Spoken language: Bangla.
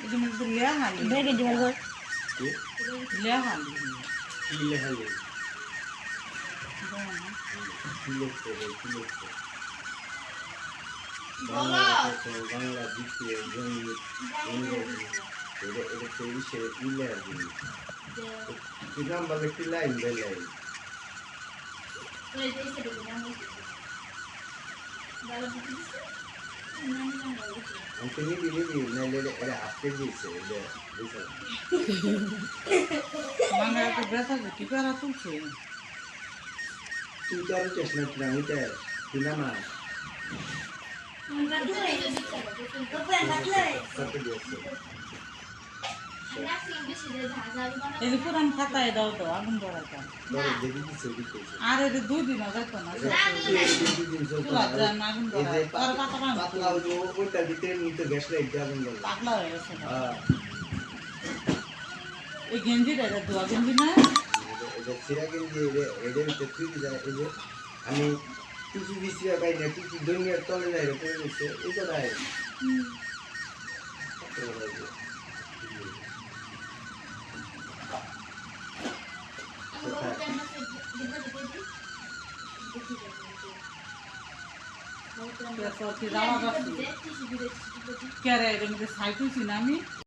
ಇದು ಮತ್ತೆ ಲಿಯಾ ಹಾಲಿ ಬೇಗ ಜೀವನ ಲಿಯಾ ಹಾಲಿ ಲಿಯಾ ಹಾಲಿ বাংলা দ্বিতীয় গণিত ইংরেজি এটা বিষয়ে ইলে আর কি কি নাম বলে কি লাইন বেলে আমি নিবি নাইলে এটা আপকে দিয়েছে এটা বুঝছো মাঙ্গা তো ব্যথা কি করা তুলছে তুই তো আর চেষ্টা না এটা কিনা না এই পুরান খাতায় দাও তো আগুন ধরাটা আর এর 2 দিন যাইতো না আগুন ধরা আর পাতলা ওইটা ভিতরে নিতে গ্যাস লাইট আগুন ধরা পাতলা হয়ে গেছে এই গেঞ্জিটা দোয়া গেঞ্জি না এটা চিরা গেঞ্জি এদের ভিতরে তুই যায় এই যে আমি কিছু বিসিয়া পাই না কিছু দুনিয়ার তলে যায় রে পড়ে গেছে এটা নাই কে রে এর মধ্যে সাইকেল ছিল আমি